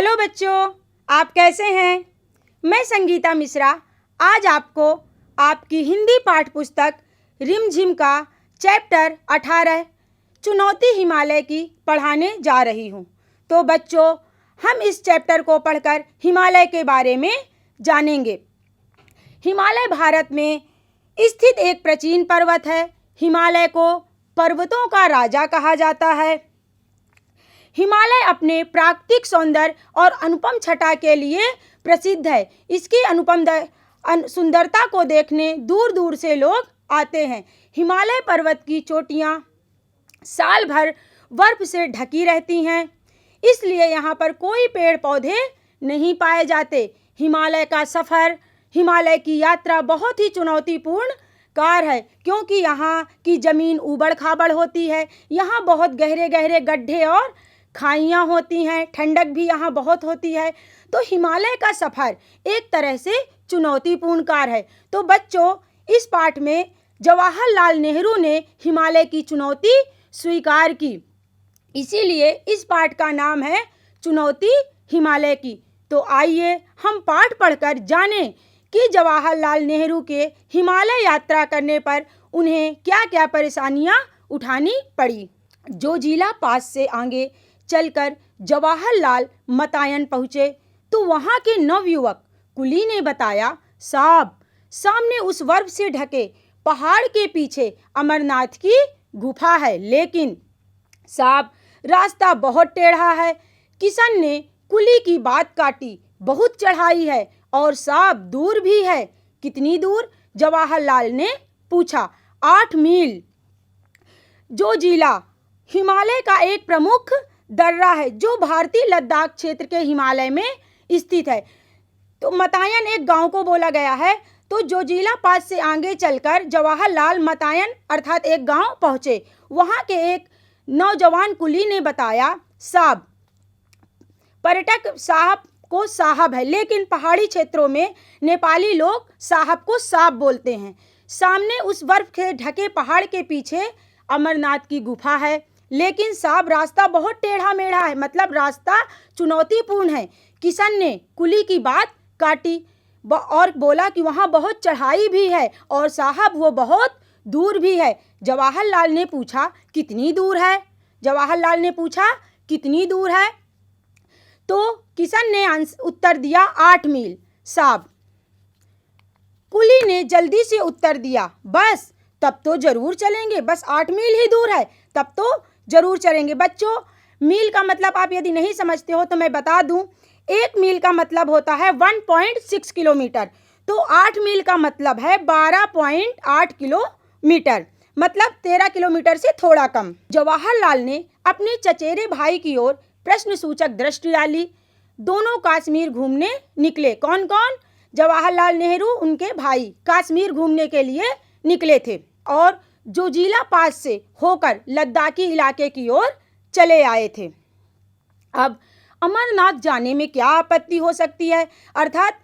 Hello बच्चों, आप कैसे हैं? मैं संगीता मिश्रा आज आपको आपकी हिंदी पाठ पुस्तक रिमझिम का चैप्टर 18 चुनौती हिमालय की पढ़ाने जा रही हूँ। तो बच्चों, हम इस चैप्टर को पढ़कर हिमालय के बारे में जानेंगे। हिमालय भारत में स्थित एक प्राचीन पर्वत है। हिमालय को पर्वतों का राजा कहा जाता है। हिमालय अपने प्राकृतिक सौंदर्य और अनुपम छटा के लिए प्रसिद्ध है। इसकी अनुपम सुंदरता को देखने दूर दूर से लोग आते हैं। हिमालय पर्वत की चोटियाँ साल भर बर्फ से ढकी रहती हैं, इसलिए यहाँ पर कोई पेड़ पौधे नहीं पाए जाते। हिमालय का सफ़र, हिमालय की यात्रा बहुत ही चुनौतीपूर्ण कार्य है, क्योंकि यहाँ की ज़मीन ऊबड़ खाबड़ होती है। यहाँ बहुत गहरे गहरे गड्ढे और खाइयाँ होती हैं। ठंडक भी यहाँ बहुत होती है। तो हिमालय का सफ़र एक तरह से चुनौतीपूर्ण कार्य है। तो बच्चों, इस पाठ में जवाहरलाल नेहरू ने हिमालय की चुनौती स्वीकार की, इसीलिए इस पाठ का नाम है चुनौती हिमालय की। तो आइए हम पाठ पढ़कर जानें कि जवाहरलाल नेहरू के हिमालय यात्रा करने पर उन्हें क्या क्या परेशानियां उठानी पड़ी। जोजिला पास से आगे चलकर जवाहरलाल मतायन पहुँचे तो वहाँ के नवयुवक कुली ने बताया, साहब, सामने उस बर्फ से ढके पहाड़ के पीछे अमरनाथ की गुफा है, लेकिन साहब रास्ता बहुत टेढ़ा है। किशन ने कुली की बात काटी, बहुत चढ़ाई है और साहब दूर भी है। कितनी दूर? जवाहरलाल ने पूछा। 8 मील। जोजिला हिमालय का एक प्रमुख दर्रा है जो भारतीय लद्दाख क्षेत्र के हिमालय में स्थित है। तो मतायन एक गांव को बोला गया है। तो जोजिला पास से आगे चलकर जवाहरलाल मतायन अर्थात एक गांव पहुंचे। वहां के एक नौजवान कुली ने बताया, साहब, पर्यटक साहब को साहब है, लेकिन पहाड़ी क्षेत्रों में नेपाली लोग साहब को साहब बोलते हैं। सामने उस बर्फ के ढके पहाड़ के पीछे अमरनाथ की गुफा है, लेकिन साहब रास्ता बहुत टेढ़ा मेढ़ा है, मतलब रास्ता चुनौतीपूर्ण है। किशन ने कुली की बात काटी और बोला कि वहाँ बहुत चढ़ाई भी है और साहब वो बहुत दूर भी है। जवाहरलाल ने पूछा, कितनी दूर है? जवाहरलाल ने पूछा, कितनी दूर है? तो किशन ने उत्तर दिया, 8 मील साहब। कुली ने जल्दी से उत्तर दिया, बस तब तो जरूर चलेंगे, बस 8 मील ही दूर है, तब तो जरूर चलेंगे। बच्चों, मील का मतलब आप यदि नहीं समझते हो तो मैं बता दूं, 1 मील का मतलब होता है 1.6 किलोमीटर। तो 8 मील का मतलब है 12.8 किलोमीटर, मतलब 13 किलोमीटर से थोड़ा कम। जवाहरलाल ने अपने चचेरे भाई की ओर प्रश्नसूचक दृष्टि डाली। दोनों कश्मीर घूमने निकले। कौन कौन? जवाहरलाल नेहरू, उनके भाई कश्मीर घूमने के लिए निकले थे और जोजिला पास से होकर लद्दाखी इलाके की ओर चले आए थे। अब अमरनाथ जाने में क्या आपत्ति हो सकती है, अर्थात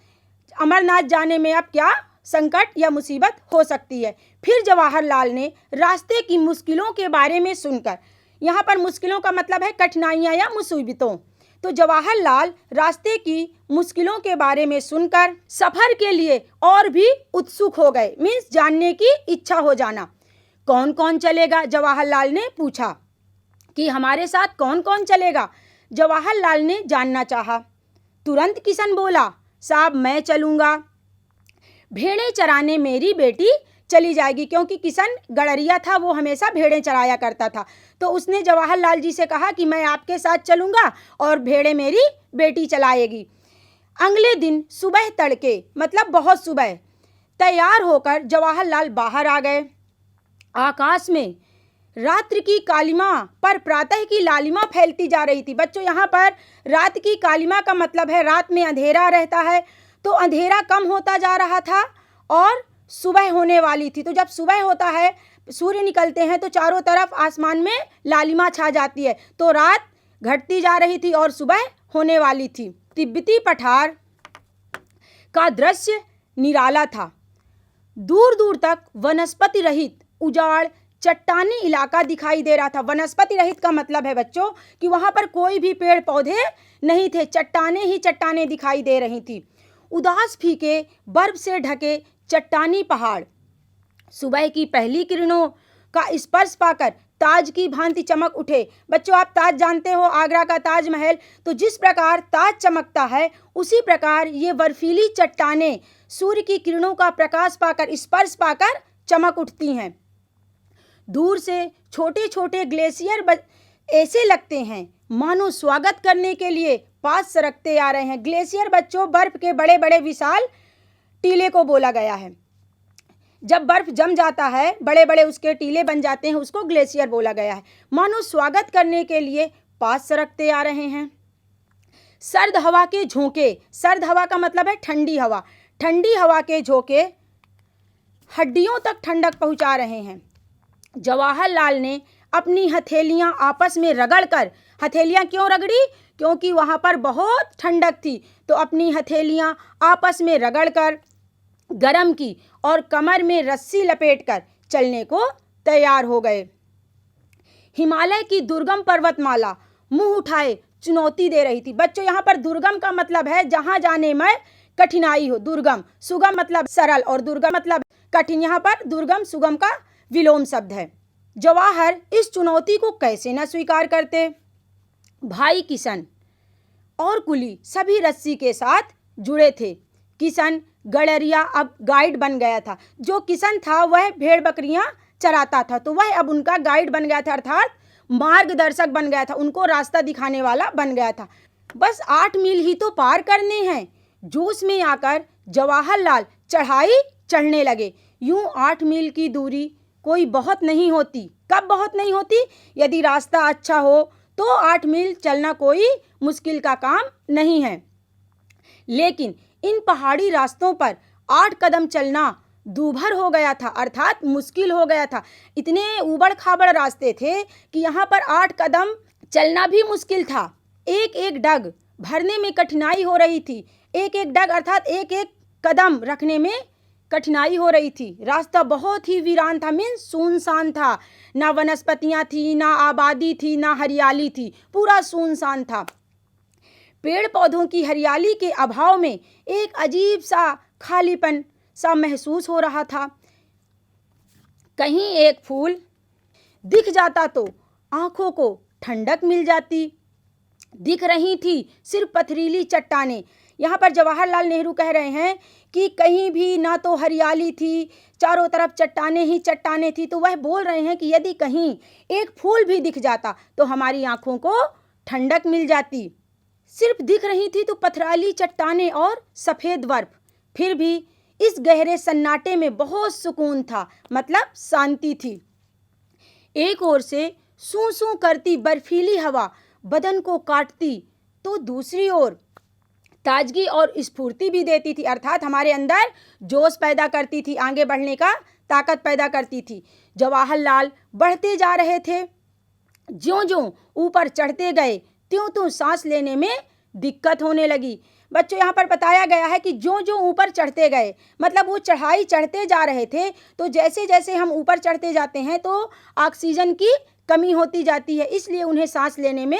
अमरनाथ जाने में अब क्या संकट या मुसीबत हो सकती है। फिर जवाहरलाल ने रास्ते की मुश्किलों के बारे में सुनकर, यहाँ पर मुश्किलों का मतलब है कठिनाइयाँ या मुसीबतों, तो जवाहरलाल रास्ते की मुश्किलों के बारे में सुनकर सफ़र के लिए और भी उत्सुक हो गए, मीन्स जानने की इच्छा हो जाना। कौन कौन चलेगा? जवाहरलाल ने पूछा कि हमारे साथ कौन कौन चलेगा। जवाहरलाल ने जानना चाहा। तुरंत किशन बोला, साहब मैं चलूँगा। भेड़ें चराने मेरी बेटी चली जाएगी, क्योंकि किशन गड़रिया था, वो हमेशा भेड़ें चराया करता था। तो उसने जवाहरलाल जी से कहा कि मैं आपके साथ चलूँगा और भेड़ें मेरी बेटी चलाएगी। अगले दिन सुबह तड़के, मतलब बहुत सुबह, तैयार होकर जवाहरलाल बाहर आ गए। आकाश में रात्रि की कालिमा पर प्रातः की लालिमा फैलती जा रही थी। बच्चों, यहाँ पर रात की कालिमा का मतलब है रात में अंधेरा रहता है, तो अंधेरा कम होता जा रहा था और सुबह होने वाली थी। तो जब सुबह होता है, सूर्य निकलते हैं, तो चारों तरफ आसमान में लालिमा छा जाती है। तो रात घटती जा रही थी और सुबह होने वाली थी। तिब्बती पठार का दृश्य निराला था। दूर दूर तक वनस्पति रहित उजाड़ चट्टानी इलाका दिखाई दे रहा था। वनस्पति रहित का मतलब है बच्चों कि वहाँ पर कोई भी पेड़ पौधे नहीं थे, चट्टाने ही चट्टाने दिखाई दे रही थी। उदास फीके बर्फ से ढके चट्टानी पहाड़ सुबह की पहली किरणों का स्पर्श पाकर ताज की भांति चमक उठे। बच्चों आप ताज जानते हो, आगरा का ताजमहल, तो जिस प्रकार ताज चमकता है उसी प्रकार ये बर्फीली चट्टानें सूर्य की किरणों का प्रकाश पाकर, स्पर्श पाकर चमक उठती हैं। दूर से छोटे छोटे ग्लेशियर ऐसे लगते हैं मानो स्वागत करने के लिए पास सरकते आ रहे हैं। ग्लेशियर बच्चों बर्फ के बड़े बड़े विशाल टीले को बोला गया है। जब बर्फ जम जाता है, बड़े बड़े उसके टीले बन जाते हैं, उसको ग्लेशियर बोला गया है। मानो स्वागत करने के लिए पास सरकते आ रहे हैं। सर्द हवा के झोंके, सर्द हवा का मतलब है ठंडी हवा, ठंडी हवा के झोंके हड्डियों तक ठंडक पहुंचा रहे हैं। जवाहरलाल ने अपनी हथेलियां आपस में रगड़कर, हथेलियां क्यों रगड़ी? क्योंकि वहां पर बहुत ठंडक थी, तो अपनी हथेलियां आपस में रगड़कर गरम की और कमर में रस्सी लपेटकर चलने को तैयार हो गए। हिमालय की दुर्गम पर्वतमाला मुंह उठाए चुनौती दे रही थी। बच्चों यहाँ पर दुर्गम का मतलब है जहाँ जाने में कठिनाई हो। दुर्गम, सुगम मतलब सरल और दुर्गम मतलब कठिन। यहाँ पर दुर्गम सुगम का विलोम शब्द है। जवाहर इस चुनौती को कैसे न स्वीकार करते। भाई किशन और कुली सभी रस्सी के साथ जुड़े थे। किशन गड़रिया अब गाइड बन गया था। जो किशन था वह भेड़ बकरियां चराता था, तो वह अब उनका गाइड बन गया था, अर्थात मार्गदर्शक बन गया था, उनको रास्ता दिखाने वाला बन गया था। बस 8 मील ही तो पार करने हैं। जोश में आकर जवाहरलाल चढ़ाई चढ़ने लगे। यूं 8 मील की दूरी कोई बहुत नहीं होती। कब बहुत नहीं होती? यदि रास्ता अच्छा हो तो 8 मील चलना कोई मुश्किल का काम नहीं है। लेकिन इन पहाड़ी रास्तों पर 8 कदम चलना दूभर हो गया था, अर्थात मुश्किल हो गया था। इतने ऊबड़ खाबड़ रास्ते थे कि यहाँ पर 8 कदम चलना भी मुश्किल था। एक एक डग भरने में कठिनाई हो रही थी। एक एक डग अर्थात एक एक कदम रखने में कठिनाई हो रही थी। रास्ता बहुत ही वीरान था, मीन्स सुनसान था। ना वनस्पतियाँ थी, ना आबादी थी, ना हरियाली थी, पूरा सुनसान था। पेड़ पौधों की हरियाली के अभाव में एक अजीब सा खालीपन सा महसूस हो रहा था। कहीं एक फूल दिख जाता तो आंखों को ठंडक मिल जाती। दिख रही थी सिर्फ पथरीली चट्टानें। यहाँ पर जवाहरलाल नेहरू कह रहे हैं कि कहीं भी ना तो हरियाली थी, चारों तरफ चट्टानें ही चट्टानें थी। तो वह बोल रहे हैं कि यदि कहीं एक फूल भी दिख जाता तो हमारी आंखों को ठंडक मिल जाती। सिर्फ दिख रही थी तो पथराली चट्टानें और सफ़ेद बर्फ। फिर भी इस गहरे सन्नाटे में बहुत सुकून था, मतलब शांति थी। एक ओर से सूं सूं करती बर्फीली हवा बदन को काटती, तो दूसरी ओर ताजगी और स्फूर्ति भी देती थी, अर्थात हमारे अंदर जोश पैदा करती थी, आगे बढ़ने का ताकत पैदा करती थी। जवाहरलाल बढ़ते जा रहे थे। ज्यों-ज्यों ऊपर चढ़ते गए त्यों-त्यों सांस लेने में दिक्कत होने लगी। बच्चों यहाँ पर बताया गया है कि ज्यों-ज्यों ऊपर चढ़ते गए, मतलब वो चढ़ाई चढ़ते जा रहे थे, तो जैसे जैसे हम ऊपर चढ़ते जाते हैं तो ऑक्सीजन की कमी होती जाती है, इसलिए उन्हें सांस लेने में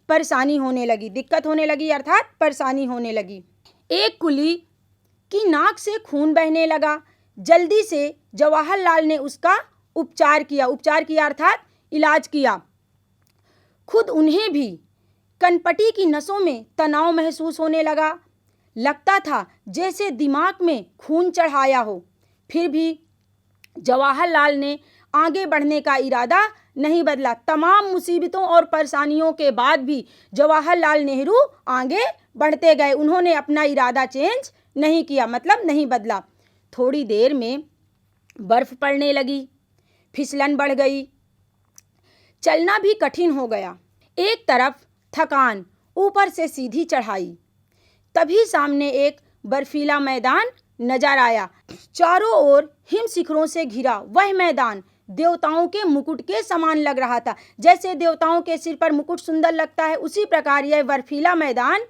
परेशानी होने लगी, दिक्कत होने लगी, अर्थात परेशानी होने लगी। एक कुली की नाक से खून बहने लगा। जल्दी से जवाहरलाल ने उसका उपचार किया अर्थात इलाज किया। खुद उन्हें भी कनपटी की नसों में तनाव महसूस होने लगा। लगता था जैसे दिमाग में खून चढ़ाया हो। फिर भी जवाहरलाल ने आगे बढ़ने का इरादा नहीं बदला। तमाम मुसीबतों और परेशानियों के बाद भी जवाहरलाल नेहरू आगे बढ़ते गए। उन्होंने अपना इरादा चेंज नहीं किया, मतलब नहीं बदला। थोड़ी देर में बर्फ पड़ने लगी, फिसलन बढ़ गई, चलना भी कठिन हो गया। एक तरफ थकान, ऊपर से सीधी चढ़ाई। तभी सामने एक बर्फीला मैदान नजर आया। चारों ओर हिम शिखरों से घिरा वह मैदान देवताओं के मुकुट के समान लग रहा था। जैसे देवताओं के सिर पर मुकुट सुंदर लगता है, उसी प्रकार यह बर्फीला मैदान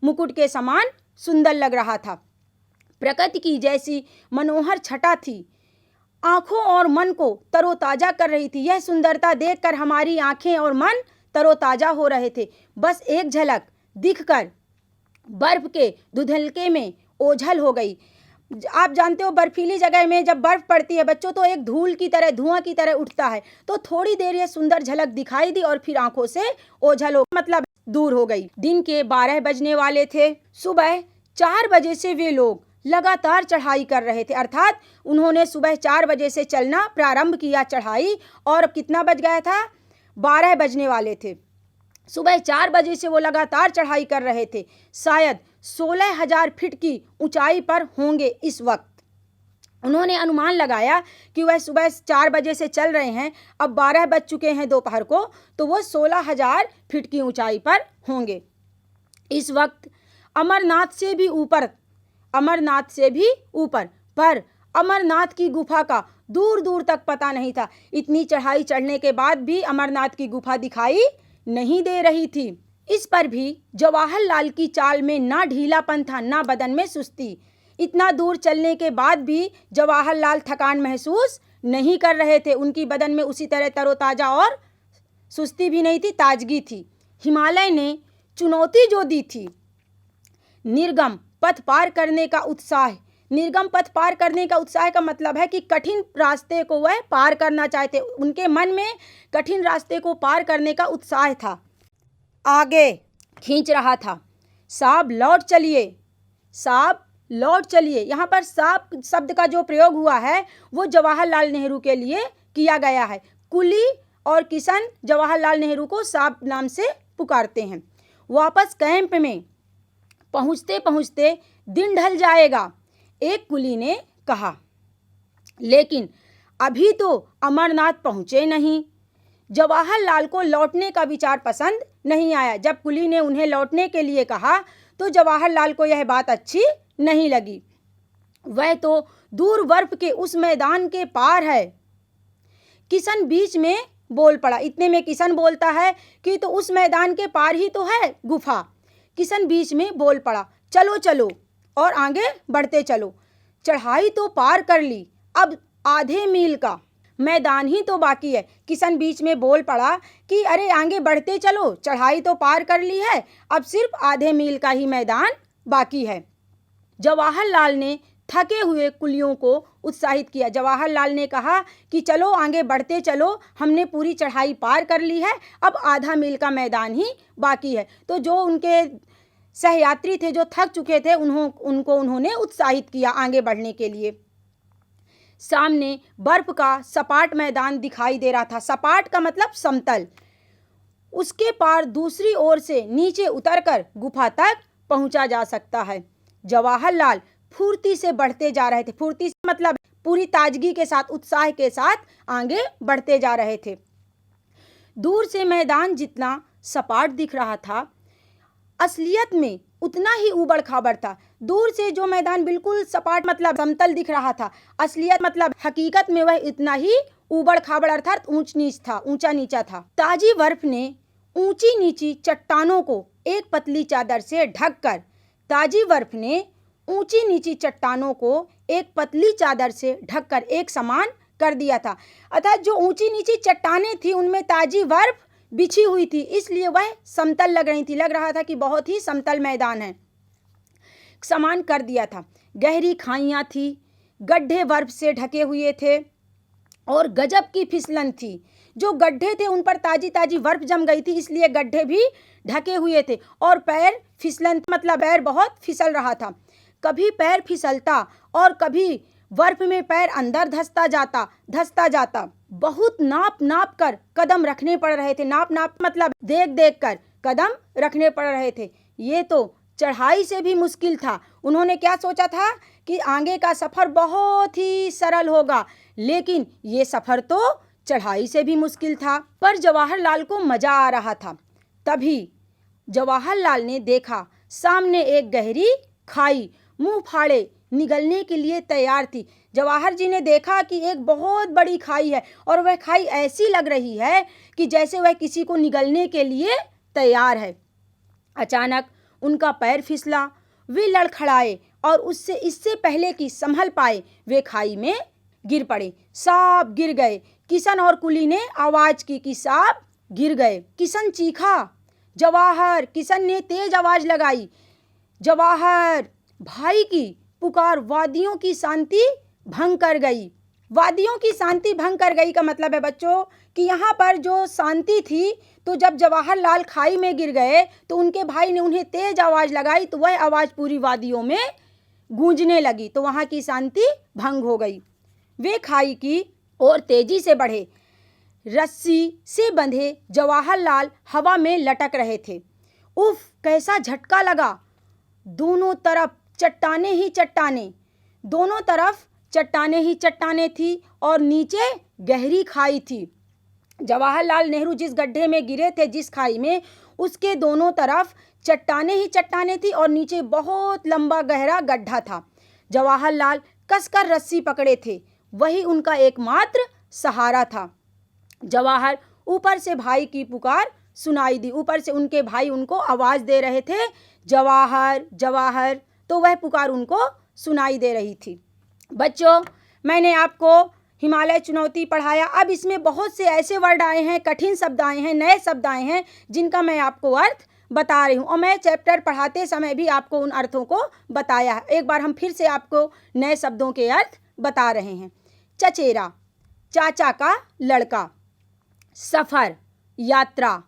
मुकुट के समान सुंदर लग रहा था। प्रकृति की जैसी मनोहर छटा थी। आंखों और मन को तरोताजा कर रही थी। यह सुंदरता देखकर हमारी आंखें और मन तरोताजा हो रहे थे। बस एक झलक दिखकर बर्फ के धुंधलके में ओझल हो गई। आप जानते हो बर्फीली जगह में जब बर्फ पड़ती है बच्चों, तो एक धूल की तरह, धुआं की तरह उठता है। तो थोड़ी देर ये सुंदर झलक दिखाई दी और फिर आंखों से ओझल हो, मतलब दूर हो गई। दिन के 12 बजने वाले थे। सुबह 4 बजे से वे लोग लगातार चढ़ाई कर रहे थे, अर्थात उन्होंने सुबह 4 बजे से चलना प्रारंभ किया चढ़ाई, और अब कितना बज गया था? 12 बजने वाले थे। सुबह 4 बजे से वो लगातार चढ़ाई कर रहे थे। शायद 16,000 फीट की ऊंचाई पर होंगे इस वक्त। उन्होंने अनुमान लगाया कि वह सुबह 4 बजे से चल रहे हैं, अब 12 बज चुके हैं दोपहर को, तो वो 16,000 फीट की ऊंचाई पर होंगे इस वक्त। अमरनाथ से भी ऊपर पर अमरनाथ की गुफा का दूर दूर तक पता नहीं था। इतनी चढ़ाई चढ़ने के बाद भी अमरनाथ की गुफा दिखाई नहीं दे रही थी। इस पर भी जवाहरलाल की चाल में ना ढीलापन था, ना बदन में सुस्ती। इतना दूर चलने के बाद भी जवाहरलाल थकान महसूस नहीं कर रहे थे। उनकी बदन में उसी तरह तरोताजा और सुस्ती भी नहीं थी, ताजगी थी। हिमालय ने चुनौती जो दी थी, निर्गम पथ पार करने का उत्साह। निर्गम पथ पार करने का उत्साह का मतलब है कि कठिन रास्ते को वह पार करना चाहते। उनके मन में कठिन रास्ते को पार करने का उत्साह था, आगे खींच रहा था। साहब लौट चलिए। यहाँ पर साहब शब्द का जो प्रयोग हुआ है वो जवाहरलाल नेहरू के लिए किया गया है। कुली और किशन जवाहरलाल नेहरू को साहब नाम से पुकारते हैं। वापस कैंप में पहुँचते पहुँचते दिन ढल जाएगा, एक कुली ने कहा। लेकिन अभी तो अमरनाथ पहुँचे नहीं। जवाहरलाल को लौटने का विचार पसंद नहीं आया। जब कुली ने उन्हें लौटने के लिए कहा तो जवाहरलाल को यह बात अच्छी नहीं लगी। वह तो दूर बर्फ के उस मैदान के पार है। किशन बीच में बोल पड़ा। इतने में किशन बोलता है कि तो उस मैदान के पार ही तो है गुफा। किशन बीच में बोल पड़ा, चलो और आगे बढ़ते चलो। चढ़ाई तो पार कर ली, अब आधे मील का मैदान ही तो बाकी है। किशन बीच में बोल पड़ा कि अरे आगे बढ़ते चलो, चढ़ाई तो पार कर ली है, अब सिर्फ आधे मील का ही मैदान बाकी है। जवाहरलाल ने थके हुए कुलियों को उत्साहित किया। जवाहरलाल ने कहा कि चलो आगे बढ़ते चलो, हमने पूरी चढ़ाई पार कर ली है, अब आधा मील का मैदान ही बाकी है। तो जो उनके सहयात्री थे, जो थक चुके थे, उन्होंने उत्साहित किया आगे बढ़ने के लिए। सामने बर्फ का सपाट मैदान दिखाई दे रहा था। सपाट का मतलब समतल। उसके पार दूसरी ओर से नीचे उतरकर गुफा तक पहुंचा जा सकता है। जवाहरलाल फुर्ती से बढ़ते जा रहे थे। फुर्ती से मतलब पूरी ताजगी के साथ, उत्साह के साथ आगे बढ़ते जा रहे थे। दूर से मैदान जितना सपाट दिख रहा था, असलियत में उतना ही ऊबड़ खाबड़ था। दूर से जो मैदान बिल्कुल सपाट मतलब समतल दिख रहा था, असलियत मतलब हकीकत में वह इतना ही ऊबड़ खाबड़ अर्थात ऊंचा नीचा था। ताजी बर्फ ने ऊंची नीची चट्टानों को एक पतली चादर से ढककर एक समान कर दिया था। अर्थात जो ऊंची नीची चट्टानें थी उनमें ताजी बर्फ बिछी हुई थी, इसलिए वह समतल लग रही थी। लग रहा था कि बहुत ही समतल मैदान है, समान कर दिया था। गहरी खाइयाँ थी, गड्ढे बर्फ से ढके हुए थे और गजब की फिसलन थी। जो गड्ढे थे उन पर ताजी ताजी बर्फ जम गई थी, इसलिए गड्ढे भी ढके हुए थे। और पैर फिसलन मतलब पैर बहुत फिसल रहा था। कभी पैर फिसलता और कभी बर्फ में पैर अंदर धंसता जाता। बहुत नाप कर कदम रखने पड़ रहे थे। नाप मतलब देख कर कदम रखने पड़ रहे थे। ये तो चढ़ाई से भी मुश्किल था। उन्होंने क्या सोचा था कि आगे का सफ़र बहुत ही सरल होगा, लेकिन ये सफ़र तो चढ़ाई से भी मुश्किल था। पर जवाहरलाल को मज़ा आ रहा था। तभी जवाहरलाल ने देखा सामने एक गहरी खाई मुंह फाड़े निगलने के लिए तैयार थी। जवाहर जी ने देखा कि एक बहुत बड़ी खाई है और वह खाई ऐसी लग रही है कि जैसे वह किसी को निगलने के लिए तैयार है। अचानक उनका पैर फिसला, वे लड़खड़ाए और इससे पहले कि संभल पाए वे खाई में गिर पड़े, सब गिर गए। किशन और कुली ने आवाज़ की कि सब गिर गए। किशन चीखा, जवाहर। किशन ने तेज आवाज़ लगाई, जवाहर। भाई की पुकार वादियों की शांति भंग कर गई। वादियों की शांति भंग कर गई का मतलब है बच्चों कि यहाँ पर जो शांति थी, तो जब जवाहरलाल खाई में गिर गए तो उनके भाई ने उन्हें तेज आवाज़ लगाई, तो वह आवाज़ पूरी वादियों में गूंजने लगी, तो वहाँ की शांति भंग हो गई। वे खाई की ओर तेजी से बढ़े। रस्सी से बंधे जवाहरलाल हवा में लटक रहे थे। उफ, कैसा झटका लगा! दोनों तरफ चट्टाने ही चट्टाने, दोनों तरफ चट्टाने ही चट्टाने थी और नीचे गहरी खाई थी। जवाहरलाल नेहरू जिस गड्ढे में गिरे थे, जिस खाई में, उसके दोनों तरफ चट्टाने ही चट्टाने थी और नीचे बहुत लंबा गहरा गड्ढा था। जवाहरलाल कसकर रस्सी पकड़े थे, वही उनका एकमात्र सहारा था। जवाहर ऊपर से भाई की पुकार सुनाई दी, ऊपर से उनके भाई उनको आवाज़ दे रहे थे, जवाहर जवाहर, तो वह पुकार उनको सुनाई दे रही थी। बच्चों, मैंने आपको हिमालय चुनौती पढ़ाया। अब इसमें बहुत से ऐसे वर्ड आए हैं, कठिन शब्द आए हैं, नए शब्द आए हैं, जिनका मैं आपको अर्थ बता रही हूँ और मैं चैप्टर पढ़ाते समय भी आपको उन अर्थों को बताया है। एक बार हम फिर से आपको नए शब्दों के अर्थ बता रहे हैं। चचेरा, चाचा का लड़का। सफ़र, यात्रा।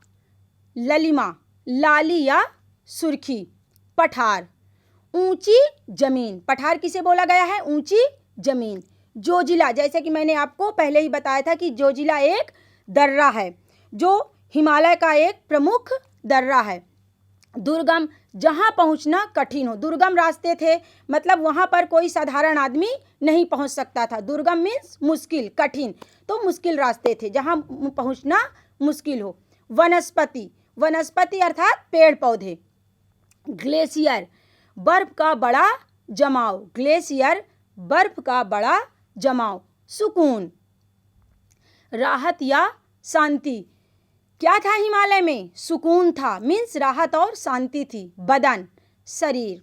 ललिमा, लाली या सुर्खी। पठार, ऊंची जमीन। पठार किसे बोला गया है? ऊंची जमीन। जोजिला, जैसे कि मैंने आपको पहले ही बताया था कि जोजिला एक दर्रा है जो हिमालय का एक प्रमुख दर्रा है। दुर्गम, जहाँ पहुँचना कठिन हो। दुर्गम रास्ते थे, मतलब वहाँ पर कोई साधारण आदमी नहीं पहुँच सकता था। दुर्गम मीन्स मुश्किल, कठिन, तो मुश्किल रास्ते थे जहाँ पहुँचना मुश्किल हो। वनस्पति, वनस्पति अर्थात पेड़ पौधे। ग्लेशियर, बर्फ का बड़ा जमाव। ग्लेशियर, बर्फ का बड़ा जमाव। सुकून, राहत या शांति। क्या था हिमालय में? सुकून था, मीन्स राहत और शांति थी। बदन, शरीर।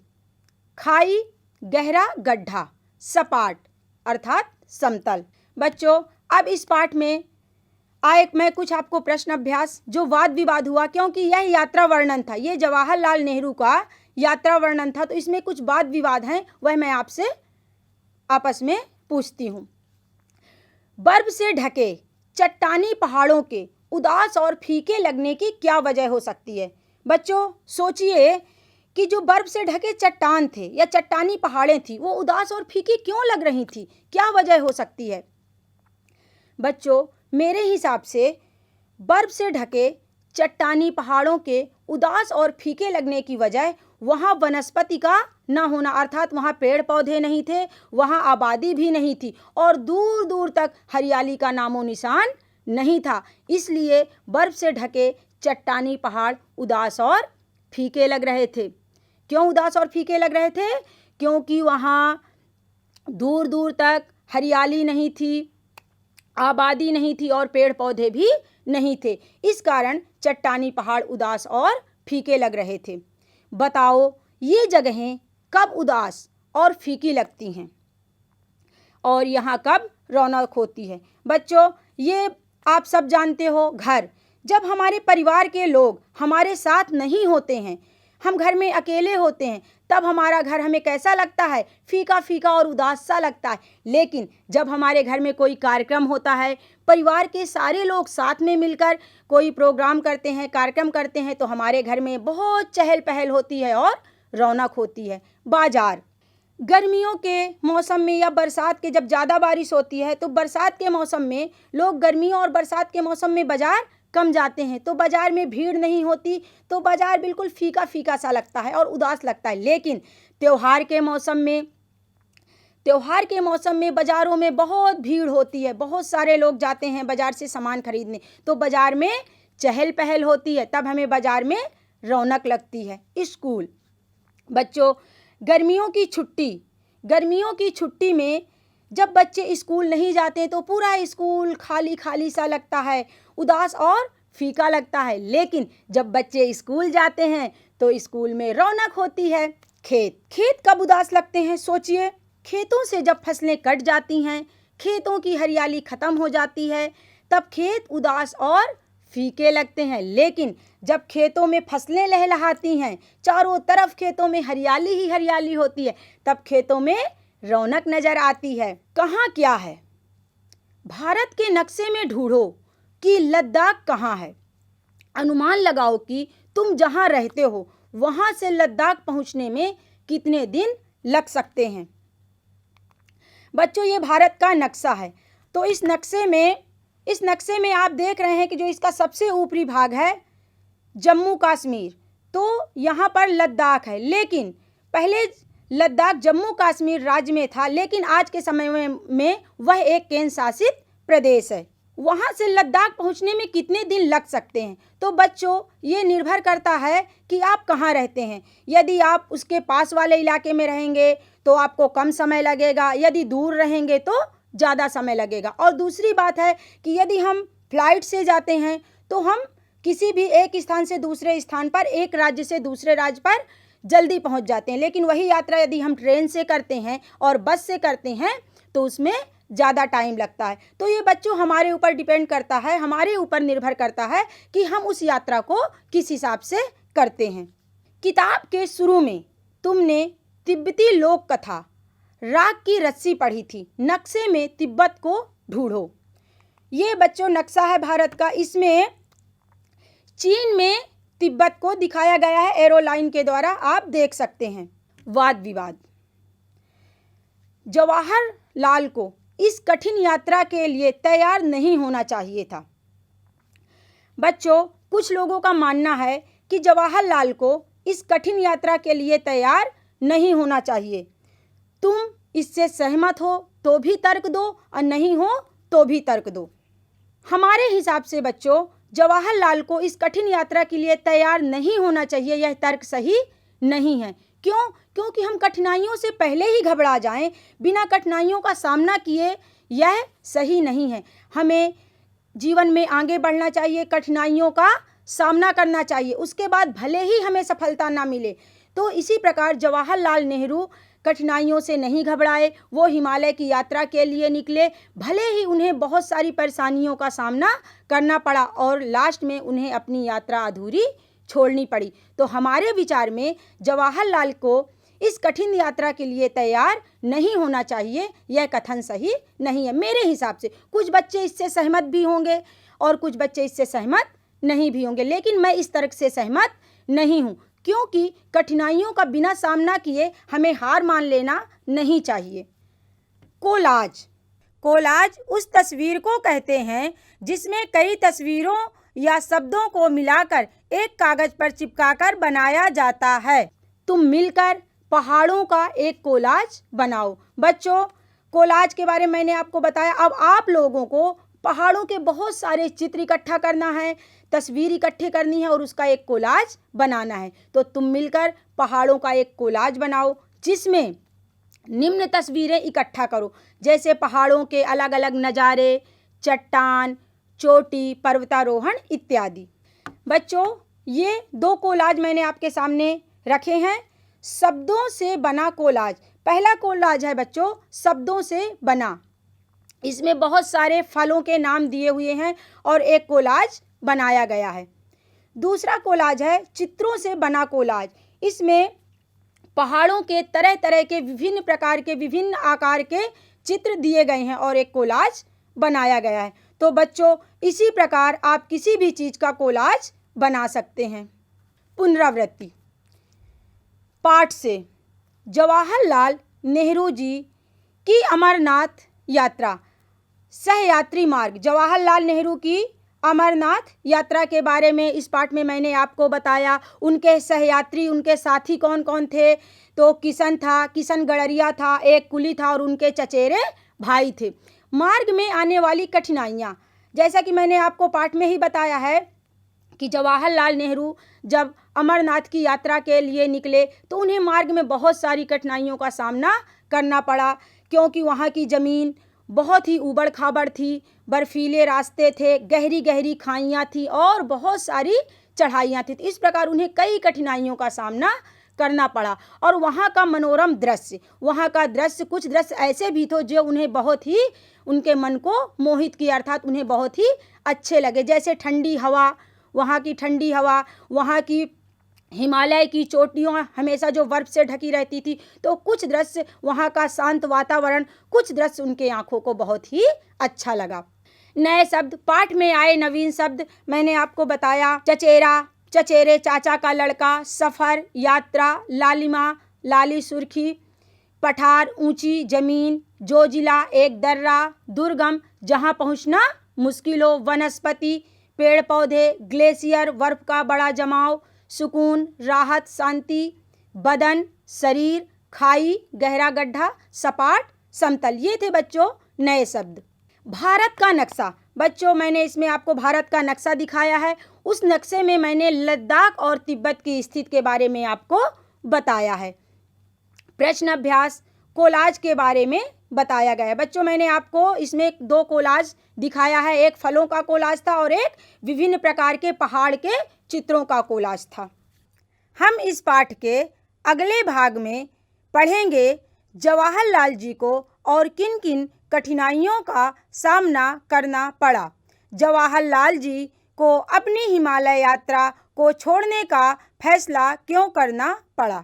खाई, गहरा गड्ढा। सपाट अर्थात समतल। बच्चों, अब इस पाठ में मैं कुछ आपको प्रश्न अभ्यास, जो वाद विवाद हुआ, क्योंकि यह यात्रा वर्णन था, ये जवाहरलाल नेहरू का यात्रा वर्णन था, तो इसमें कुछ वाद विवाद हैं, वह मैं आपसे आपस में पूछती हूँ। बर्फ से ढके चट्टानी पहाड़ों के उदास और फीके लगने की क्या वजह हो सकती है? बच्चों, सोचिए कि जो बर्फ से ढके चट्टान थे या चट्टानी पहाड़ें थी, वो उदास और फीकी क्यों लग रही थी? क्या वजह हो सकती है? बच्चों, मेरे हिसाब से बर्फ से ढके चट्टानी पहाड़ों के उदास और फीके लगने की वजह वहाँ वनस्पति का न होना, अर्थात वहाँ पेड़ पौधे नहीं थे, वहाँ आबादी भी नहीं थी और दूर दूर तक हरियाली का नामो निशान नहीं था। इसलिए बर्फ से ढके चट्टानी पहाड़ उदास और फीके लग रहे थे। क्यों उदास और फीके लग रहे थे? क्योंकि वहाँ दूर दूर तक हरियाली नहीं थी, आबादी नहीं थी और पेड़ पौधे भी नहीं थे। इस कारण चट्टानी पहाड़ उदास और फीके लग रहे थे। बताओ, ये जगहें कब उदास और फीकी लगती हैं और यहाँ कब रौनक होती है? बच्चों, ये आप सब जानते हो, घर, जब हमारे परिवार के लोग हमारे साथ नहीं होते हैं, हम घर में अकेले होते हैं, तब हमारा घर हमें कैसा लगता है? फीका फीका और उदास सा लगता है। लेकिन जब हमारे घर में कोई कार्यक्रम होता है, परिवार के सारे लोग साथ में मिलकर कोई प्रोग्राम करते हैं, कार्यक्रम करते हैं, तो हमारे घर में बहुत चहल पहल होती है और रौनक होती है। बाजार, गर्मियों के मौसम में या बरसात के, जब ज़्यादा बारिश होती है तो बरसात के मौसम में लोग गर्मियों और बरसात के मौसम में बाजार कम जाते हैं, तो बाजार में भीड़ नहीं होती, तो बाजार बिल्कुल फीका फीका सा लगता है और उदास लगता है। लेकिन त्योहार के मौसम में बाज़ारों में बहुत भीड़ होती है, बहुत सारे लोग जाते हैं बाज़ार से सामान खरीदने, तो बाज़ार में चहल पहल होती है, तब हमें बाज़ार में रौनक लगती है। स्कूल, बच्चों, गर्मियों की छुट्टी में जब बच्चे स्कूल नहीं जाते तो पूरा स्कूल खाली खाली सा लगता है, उदास और फीका लगता है। लेकिन जब बच्चे स्कूल जाते हैं तो स्कूल में रौनक होती है। खेत कब उदास लगते हैं? सोचिए, खेतों से जब फसलें कट जाती हैं, खेतों की हरियाली खत्म हो जाती है, तब खेत उदास और फीके लगते हैं। लेकिन जब खेतों में फसलें लहलहाती हैं, चारों तरफ खेतों में हरियाली ही हरियाली होती है, तब खेतों में रौनक नजर आती है। कहाँ क्या है? भारत के नक्शे में ढूंढो कि लद्दाख कहाँ है। अनुमान लगाओ कि तुम जहाँ रहते हो वहाँ से लद्दाख पहुँचने में कितने दिन लग सकते हैं। बच्चों, ये भारत का नक्शा है। तो इस नक्शे में आप देख रहे हैं कि जो इसका सबसे ऊपरी भाग है जम्मू कश्मीर, तो यहाँ पर लद्दाख है। लेकिन पहले लद्दाख जम्मू कश्मीर राज्य में था, लेकिन आज के समय में वह एक केंद्र शासित प्रदेश है। वहाँ से लद्दाख पहुँचने में कितने दिन लग सकते हैं? तो बच्चों, ये निर्भर करता है कि आप कहाँ रहते हैं। यदि आप उसके पास वाले इलाके में रहेंगे तो आपको कम समय लगेगा, यदि दूर रहेंगे तो ज़्यादा समय लगेगा। और दूसरी बात है कि यदि हम फ्लाइट से जाते हैं तो हम किसी भी एक स्थान से दूसरे स्थान पर, एक राज्य से दूसरे राज्य पर जल्दी पहुंच जाते हैं। लेकिन वही यात्रा यदि हम ट्रेन से करते हैं और बस से करते हैं तो उसमें ज़्यादा टाइम लगता है। तो ये बच्चों हमारे ऊपर डिपेंड करता है, हमारे ऊपर निर्भर करता है कि हम उस यात्रा को किस हिसाब से करते हैं। किताब के शुरू में तुमने तिब्बती लोक कथा राग की रस्सी पढ़ी थी। नक्शे में तिब्बत को ढूंढो। ये बच्चों नक्शा है भारत का। इसमें चीन में तिब्बत को दिखाया गया है एरो लाइन के द्वारा, आप देख सकते हैं। वाद विवाद। जवाहरलाल को इस कठिन यात्रा के लिए तैयार नहीं होना चाहिए था। बच्चों, कुछ लोगों का मानना है कि जवाहरलाल को इस कठिन यात्रा के लिए तैयार नहीं होना चाहिए। तुम इससे सहमत हो तो भी तर्क दो और नहीं हो तो भी तर्क दो। हमारे हिसाब से बच्चों जवाहरलाल को इस कठिन यात्रा के लिए तैयार नहीं होना चाहिए, यह तर्क सही नहीं है। क्यों? क्योंकि हम कठिनाइयों से पहले ही घबरा जाएं, बिना कठिनाइयों का सामना किए, यह सही नहीं है। हमें जीवन में आगे बढ़ना चाहिए, कठिनाइयों का सामना करना चाहिए, उसके बाद भले ही हमें सफलता ना मिले। तो इसी प्रकार जवाहरलाल नेहरू कठिनाइयों से नहीं घबराए, वो हिमालय की यात्रा के लिए निकले। भले ही उन्हें बहुत सारी परेशानियों का सामना करना पड़ा और लास्ट में उन्हें अपनी यात्रा अधूरी छोड़नी पड़ी। तो हमारे विचार में जवाहरलाल को इस कठिन यात्रा के लिए तैयार नहीं होना चाहिए, यह कथन सही नहीं है मेरे हिसाब से। कुछ बच्चे इससे सहमत भी होंगे और कुछ बच्चे इससे सहमत नहीं भी होंगे, लेकिन मैं इस तर्क से सहमत नहीं हूँ, क्योंकि कठिनाइयों का बिना सामना किए हमें हार मान लेना नहीं चाहिए। कोलाज। कोलाज उस तस्वीर को कहते हैं जिसमें कई तस्वीरों या शब्दों को मिलाकर एक कागज पर चिपकाकर बनाया जाता है। तुम मिलकर पहाड़ों का एक कोलाज बनाओ। बच्चों, कोलाज के बारे में मैंने आपको बताया। अब आप लोगों को पहाड़ों के बहुत सारे चित्र इकट्ठा करना है, तस्वीर इकट्ठे करनी है और उसका एक कोलाज बनाना है। तो तुम मिलकर पहाड़ों का एक कोलाज बनाओ जिसमें निम्न तस्वीरें इकट्ठा करो, जैसे पहाड़ों के अलग अलग नज़ारे, चट्टान, चोटी, पर्वतारोहण इत्यादि। बच्चों, ये 2 कोलाज मैंने आपके सामने रखे हैं। शब्दों से बना कोलाज। पहला कोलाज है बच्चों शब्दों से बना। इसमें बहुत सारे फलों के नाम दिए हुए हैं और एक कोलाज बनाया गया है। दूसरा कोलाज है चित्रों से बना कोलाज। इसमें पहाड़ों के तरह तरह के विभिन्न प्रकार के विभिन्न आकार के चित्र दिए गए हैं और एक कोलाज बनाया गया है। तो बच्चों, इसी प्रकार आप किसी भी चीज़ का कोलाज बना सकते हैं। पुनरावृत्ति। पाठ से जवाहरलाल नेहरू जी की अमरनाथ यात्रा। सहयात्री मार्ग। जवाहरलाल नेहरू की अमरनाथ यात्रा के बारे में इस पाठ में मैंने आपको बताया। उनके सहयात्री, उनके साथी कौन कौन थे? तो किशन था, किशन गड़रिया था, एक कुली था और उनके चचेरे भाई थे। मार्ग में आने वाली कठिनाइयाँ, जैसा कि मैंने आपको पाठ में ही बताया है कि जवाहरलाल नेहरू जब अमरनाथ की यात्रा के लिए निकले तो उन्हें मार्ग में बहुत सारी कठिनाइयों का सामना करना पड़ा, क्योंकि वहाँ की ज़मीन बहुत ही ऊबड़ खाबड़ थी, बर्फीले रास्ते थे, गहरी गहरी खाइयाँ थी और बहुत सारी चढ़ाइयाँ थी। इस प्रकार उन्हें कई कठिनाइयों का सामना करना पड़ा। और वहाँ का मनोरम दृश्य, वहाँ का दृश्य, कुछ दृश्य ऐसे भी थे जो उन्हें बहुत ही, उनके मन को मोहित किया, अर्थात उन्हें बहुत ही अच्छे लगे। जैसे ठंडी हवा, वहाँ की ठंडी हवा, वहाँ की हिमालय की चोटियों हमेशा जो बर्फ से ढकी रहती थी, तो कुछ दृश्य, वहाँ का शांत वातावरण, कुछ दृश्य उनके आँखों को बहुत ही अच्छा लगा। नए शब्द, पाठ में आए नवीन शब्द मैंने आपको बताया। चचेरा, चचेरे चाचा का लड़का, सफ़र, यात्रा, लालिमा, लाली सुर्खी, पठार, ऊंची ज़मीन, जोजिला, एक दर्रा, दुर्गम, जहाँ पहुँचना मुश्किल हो, वनस्पति, पेड़ पौधे, ग्लेशियर, बर्फ का बड़ा जमाव, सुकून, राहत, शांति, बदन, शरीर, खाई, गहरा गड्ढा, सपाट, समतल। ये थे बच्चों नए शब्द। भारत का नक्शा, बच्चों मैंने इसमें आपको भारत का नक्शा दिखाया है। उस नक्शे में मैंने लद्दाख और तिब्बत की स्थिति के बारे में आपको बताया है। प्रश्न अभ्यास, कोलाज के बारे में बताया गया है। बच्चों मैंने आपको इसमें 2 कोलाज दिखाया है, एक फलों का कोलाज था और एक विभिन्न प्रकार के पहाड़ के चित्रों का कोलाज था। हम इस पाठ के अगले भाग में पढ़ेंगे जवाहरलाल जी को और किन किन कठिनाइयों का सामना करना पड़ा। जवाहरलाल जी को अपनी हिमालय यात्रा को छोड़ने का फैसला क्यों करना पड़ा।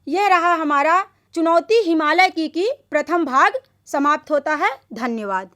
यह रहा हमारा चुनौती हिमालय की प्रथम भाग समाप्त होता है। धन्यवाद।